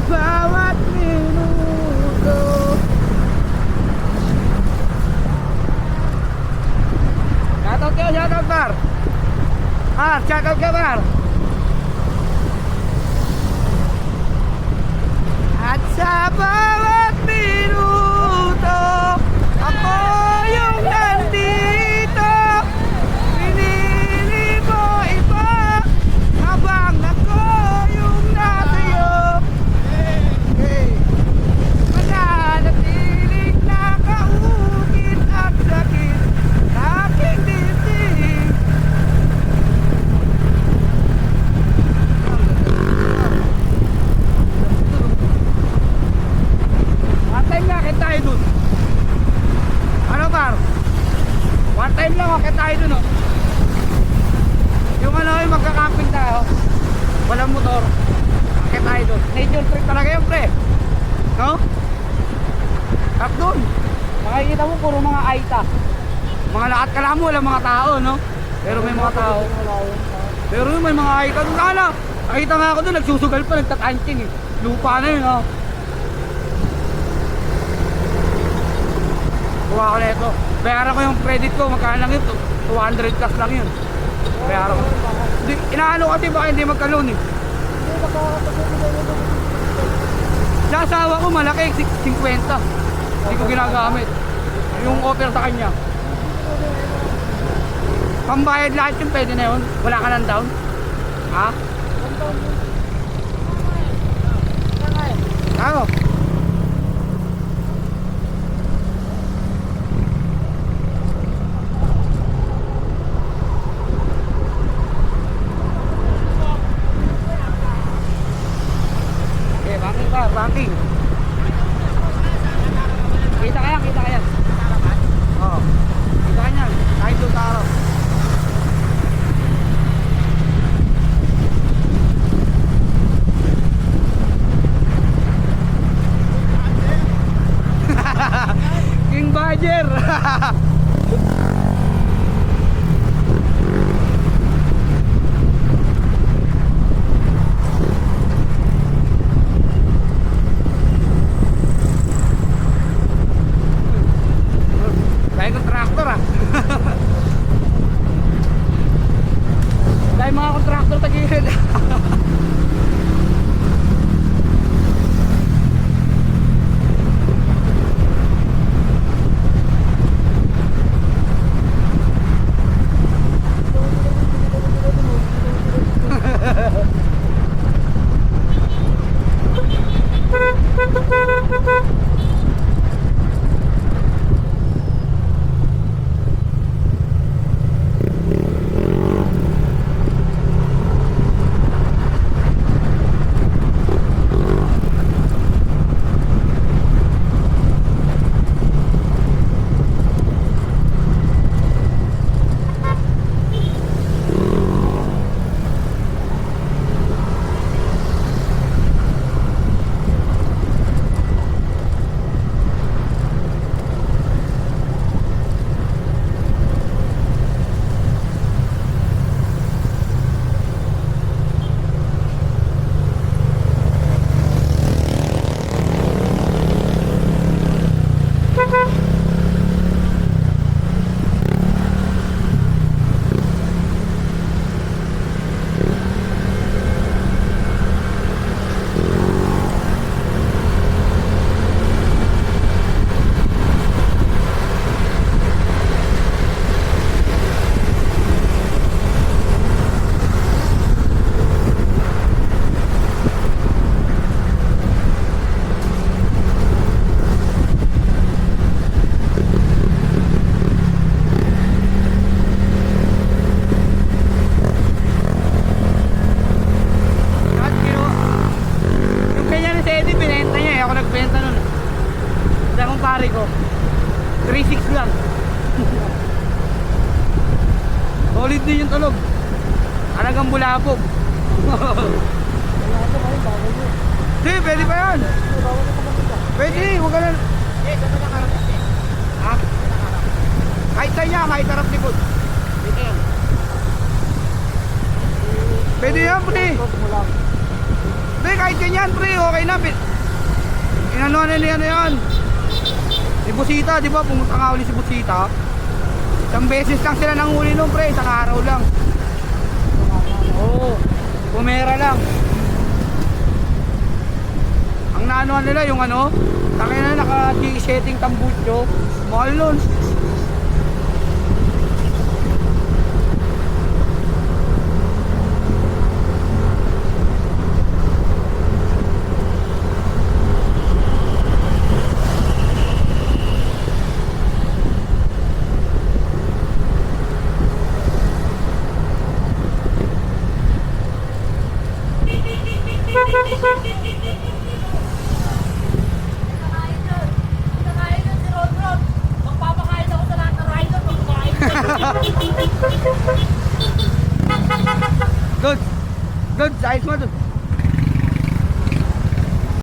bawat minuto. Shoutout kayo, shoutout par. Shoutout ka par. At sa bawat minuto, ako yung nandito. Pinili mo iba, habang ako yung nasa'yo. Mananatiling nakaukit at sakit sa aking dibdib. One time nga, kita tayo dun. Ano par? One time lang, kita tayo dun, oh. Yung ano, yung magka-camping tayo, walang motor, kita tayo dun. Nature trip talaga yun, pre. No? Tap dun. Makikita mo, puro mga aita. Mga lakat ka lang mo, walang mga tao, no? Pero may mga tao. Pero yun, may mga aita dun. Kala, nakita nga ako dun, nagsusugal pa, nagtatanching eh. Lupa na yun, no? Kuha ko na ito. Bayaran ko yung credit ko, magkano lang yun? 200 plus lang yun. Bayaran ko. Inaano kasi baka hindi magka-loan eh. Sa asawa ko malaki, 50. Hindi ko ginagamit. Yung offer sa kanya. Pambayad lahat yung pwede na yun. Wala ka ng down. Ha? Ano? Ranking. Kita kaya, kita kaya. Oo. Kita kanya, kahit doon sa araw. King Badger. Dahil mga kontraktor tagilid. pare ko 3.6 lang. Solid din yung tulog. Talagang bulabog. Hindi, pwede pa yan. Pwede, huwag ka na. Ha? Kahit tayo niya, kahit harap likod. Pwede yan, pre. Hindi, kahit ganyan, pre, okay na. Inano na yan. Si Busita, di ba? Pumunta nga uli si Busita. Isang beses lang sila nanghuli nun, pre. Isang araw lang. Oo. Pumera lang. Ang naanoan nila yung ano, takay na naka-setting tambutso. Mahal nun. Good. Good, ayos mo, dude.